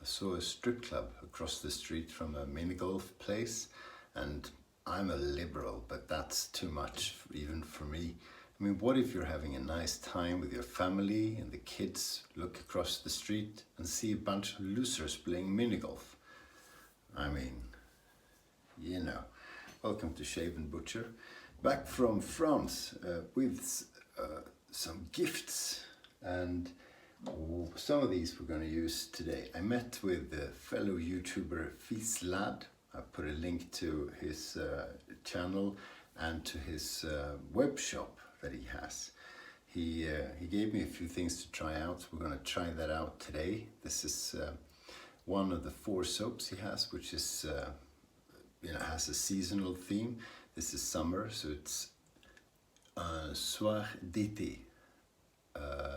I saw a strip club across the street from a mini golf place, and I'm a liberal, but that's too much even for me. I mean, what if you're having a nice time with your family and the kids look across the street and see a bunch of losers playing mini golf? I mean, you know. Welcome to Shave&Butcher. Back from France with some gifts, and some of these we're going to use today. I met with the fellow YouTuber Filslade. I put a link to his channel and to his web shop that he has. He gave me a few things to try out. We're going to try that out today. This is one of the 4 soaps he has, which is has a seasonal theme. This is summer, so it's Soir d'été,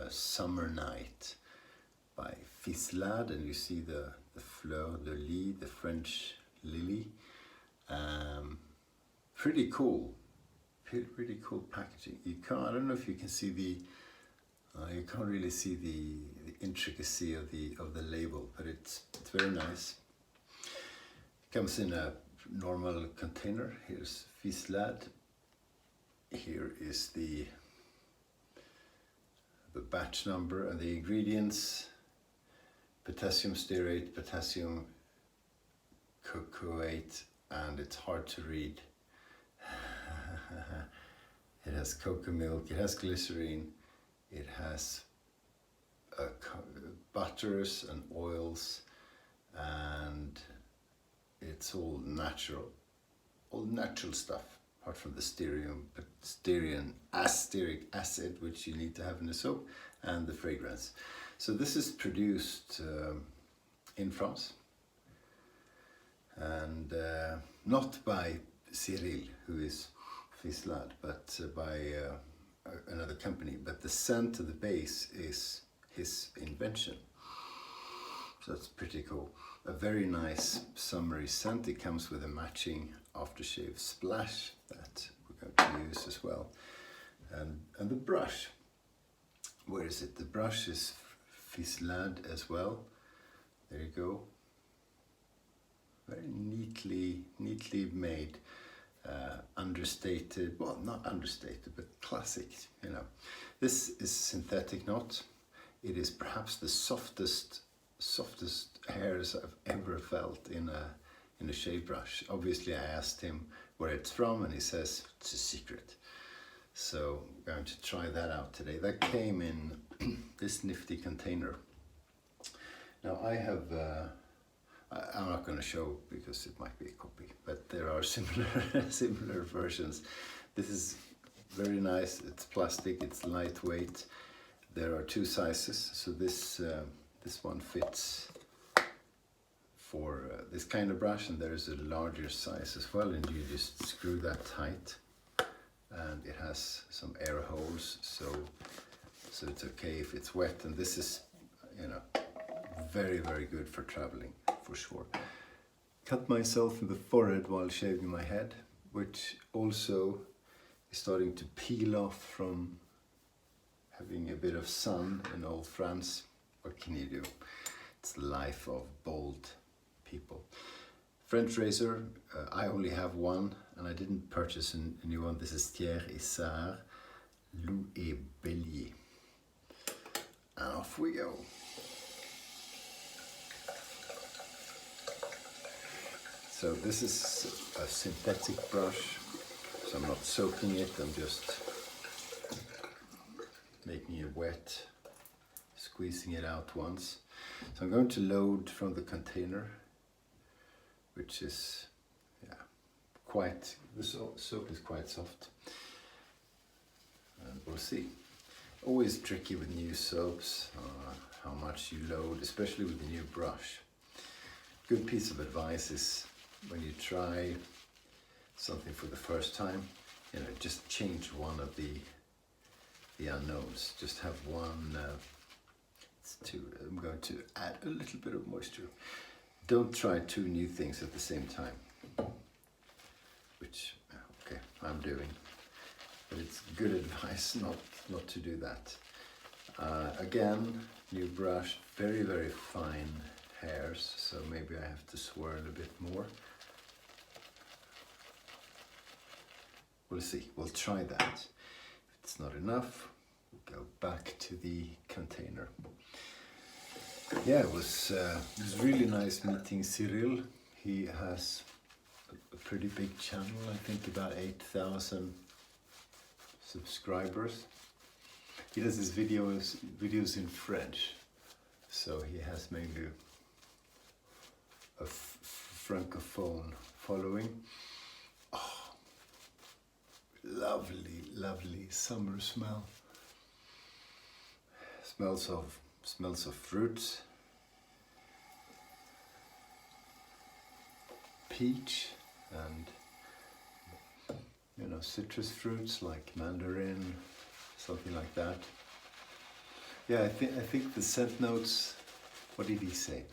Summer Night by Filslade, and you see the fleur de lis, the French lily. Pretty cool, pretty cool packaging. I don't know if you can see you can't really see the intricacy of the label, but it's very nice. It comes in a normal container. Here's Filslade. Here is the batch number and the ingredients: potassium stearate, potassium cocoate, and it's hard to read. It has cocoa milk, it has glycerine, it has butters and oils, and it's all natural stuff, apart from the stearic acid, which you need to have in the soap, and the fragrance. So this is produced in France, and not by Cyril, who is Filslade, but by another company. But the scent of the base is his invention. So that's pretty cool. A very nice summery scent. It comes with a matching aftershave splash that we're going to use as well. And the brush, where is it? The brush is Filslade as well. There you go. Very neatly made. Understated, well, not understated, but classic, you know. This is synthetic knot. It is perhaps the softest hairs I've ever felt in a shave brush. Obviously I asked him where it's from, and he says it's a secret. So I'm going to try that out today. That came in this nifty container. Now I have I'm not going to show because it might be a copy, but there are similar versions. This is very nice. It's plastic, it's lightweight. There are 2 sizes, so this one fits for this kind of brush, and there's a larger size as well, and you just screw that tight, and it has some air holes, so it's okay if it's wet. And this is, very, very good for traveling, for sure. Cut myself in the forehead while shaving my head, which also is starting to peel off from having a bit of sun in old France. What can you do? It's the life of bold people. French razor, I only have one, and I didn't purchase a new one. This is Thiers et Sard, Loup et Bélier. And off we go. So this is a synthetic brush, so I'm not soaking it, I'm just making it wet, squeezing it out once. So I'm going to load from the container, which is, the soap is quite soft. And we'll see. Always tricky with new soaps, how much you load, especially with the new brush. Good piece of advice is, when you try something for the first time, just change one of the unknowns. Just have one. I'm going to add a little bit of moisture. Don't try 2 new things at the same time, which I'm doing. But it's good advice not to do that. Again, new brush, very, very fine hairs. hairs, so maybe I have to swirl a bit more. We'll see, we'll try that. If it's not enough, we'll go back to the container. Yeah, it was really nice meeting Cyril. He has a pretty big channel, I think about 8,000 subscribers. He does his videos in French, so he has mainly a francophone following. Oh, lovely, lovely summer smell. Smells of fruits, peach, and citrus fruits like mandarin, something like that. Yeah, I think the scent notes. What did he say?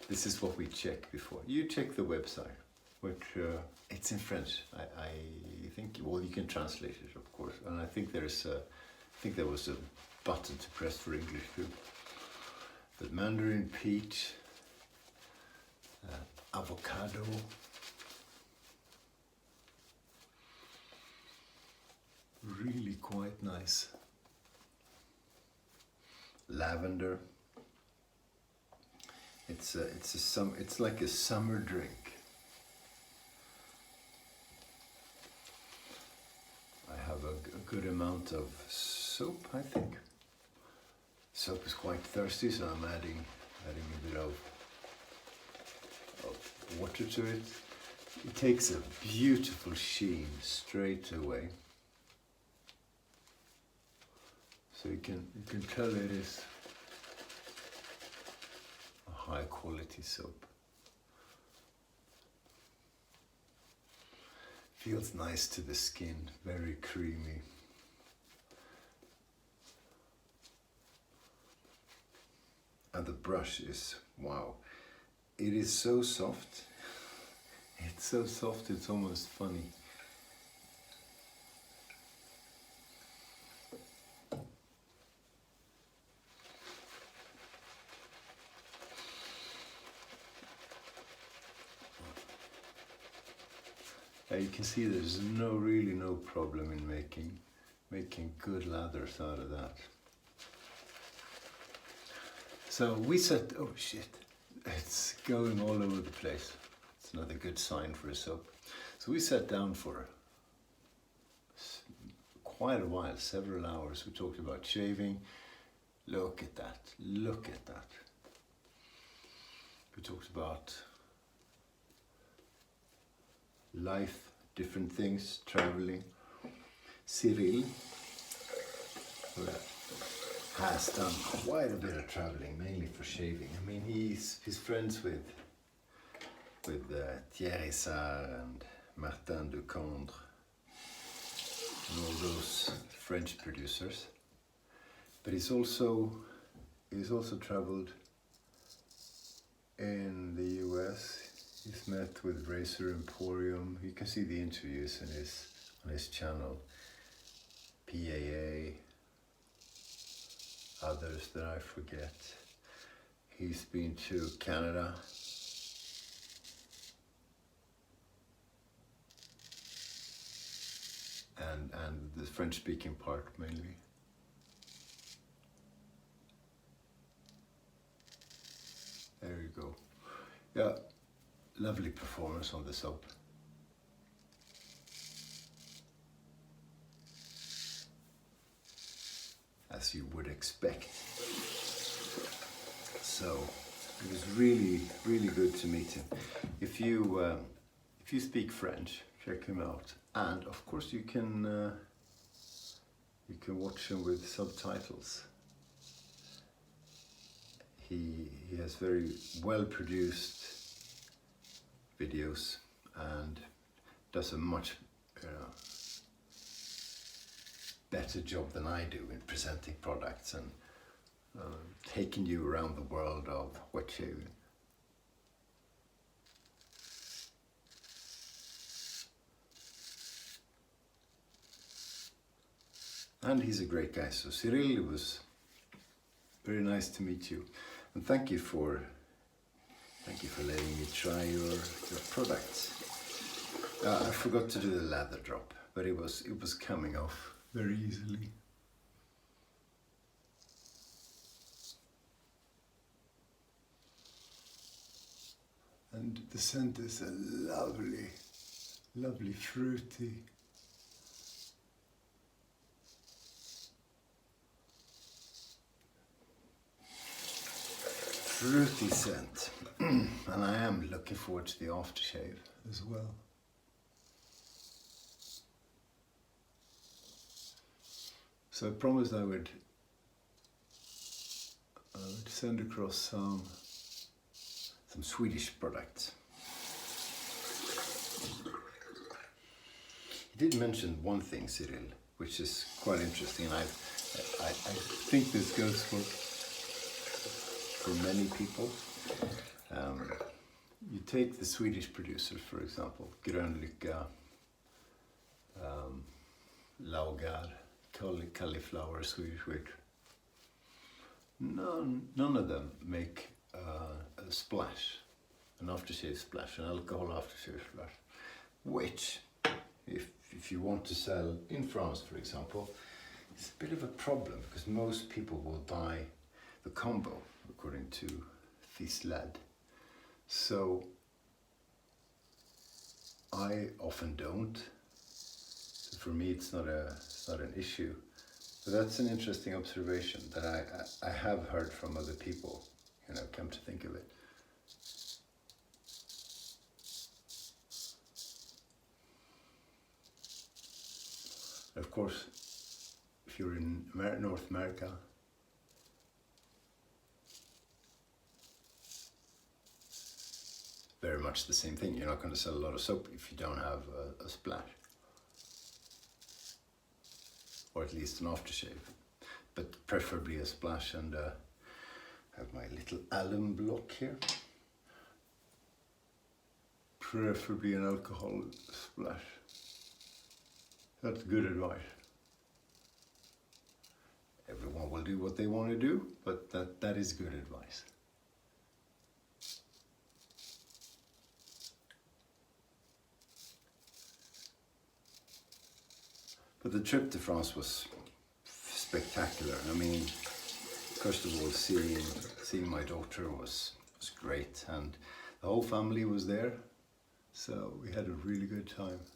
This is what we check before. You check the website, which it's in French. I think. Well, you can translate it, of course, and I think there was a button to press for English too. But mandarin, peach, avocado, really quite nice. Lavender. It's like a summer drink. I have a good amount of soap, I think. Soap is quite thirsty, so I'm adding a bit of water to it. It takes a beautiful sheen straight away. So you can tell it is a high quality soap. Feels nice to the skin, very creamy. And the brush is, wow, it is so soft. It's so soft, it's almost funny. You can see there's really no problem in making good lathers out of that. So we said, oh shit, it's going all over the place. It's another good sign for a soap. So we sat down for quite a while, several hours. We talked about shaving. Look at that, look at that. We talked about life, different things, traveling. Cyril, who has done quite a bit of traveling, mainly for shaving. I mean, he's friends with Thierry Sarr and Martin Ducondre and all those French producers. But he's also traveled in the US. He's met with Razor Emporium. You can see the interviews on his channel. PAA, others that I forget. He's been to Canada. And the French-speaking part mainly. There you go. Yeah, lovely performance on the soap. As you would expect. So it was really, really good to meet him. If you speak French, check him out. And of course you can watch him with subtitles. He has very well produced videos and does a much better job than I do in presenting products and taking you around the world of wet shaving. and he's a great guy. So Cyril, it was very nice to meet you, and thank you for letting me try your products. I forgot to do the lather drop, but it was coming off very easily. And the scent is a lovely fruity. Fruity scent. And I am looking forward to the aftershave as well. So I promised I would send across some Swedish products. You did mention one thing, Cyril, which is quite interesting, and I think this goes for many people. You take the Swedish producers, for example, Grönlycka, Laugar, cauliflower, Swedish wheat. None of them make a splash, an aftershave splash, an alcohol aftershave splash, which, if you want to sell in France, for example, it's a bit of a problem because most people will buy the combo, according to Filslade. So I often don't. So for me, it's not an issue. But that's an interesting observation that I have heard from other people. Come to think of it. Of course, if you're in North America, very much the same thing. You're not going to sell a lot of soap if you don't have a splash, or at least an aftershave, but preferably a splash. And have my little alum block here. Preferably an alcohol splash. That's good advice. Everyone will do what they want to do, but that is good advice. But the trip to France was spectacular. I mean, first of all, seeing my daughter was great, and the whole family was there, so we had a really good time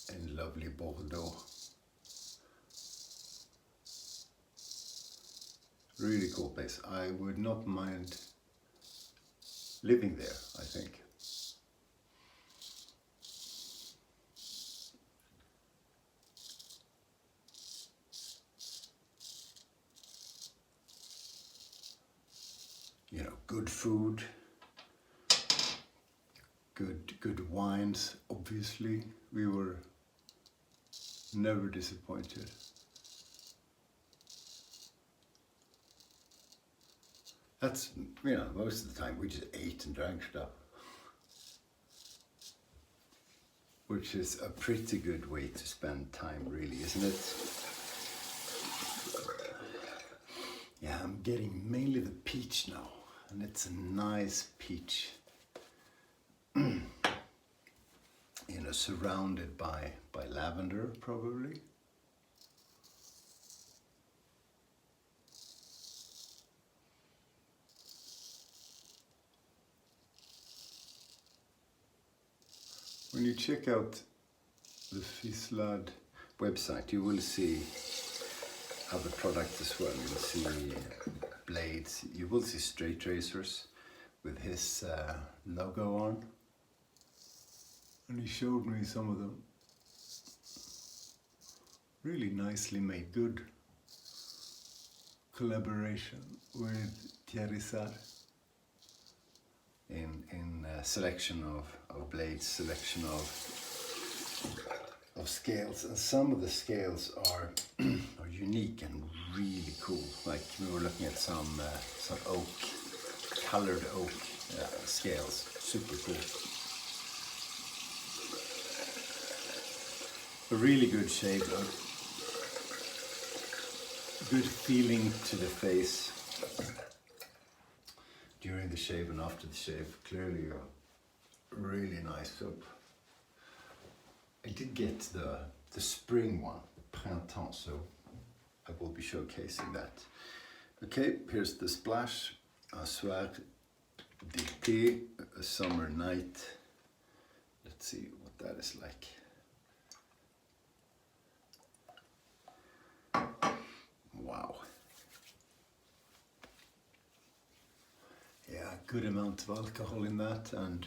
in lovely Bordeaux. Really cool place. I would not mind living there, I think. Good food, good wines, obviously. We were never disappointed. That's, most of the time we just ate and drank stuff, which is a pretty good way to spend time, really, isn't it? Yeah, I'm getting mainly the peach now. And it's a nice peach, surrounded by lavender, probably. When you check out the Filslade website, you will see other products as well. You will see blades, you will see straight razors with his logo on, and he showed me some of them. Really nicely made, good collaboration with Thierry in selection of blades, selection of scales, and some of the scales are unique and really cool. Like we were looking at some oak, colored oak scales, super cool. a really good shave, a good feeling to the face during the shave and after the shave. Clearly a really nice soap. I did get the spring one, Printemps, so I will be showcasing that. Okay, here's the splash, un soir d'été, a summer night. Let's see what that is like. Wow. Yeah, good amount of alcohol in that, and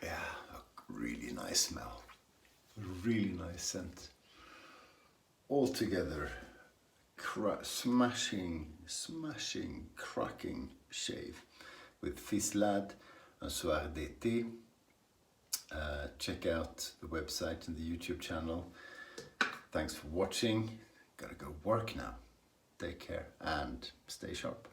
yeah, a really nice smell, a really nice scent. Altogether, smashing, cracking shave with Filslade, un soir d'été. Check out the website and the YouTube channel. Thanks for watching. Gotta go work now. Take care and stay sharp.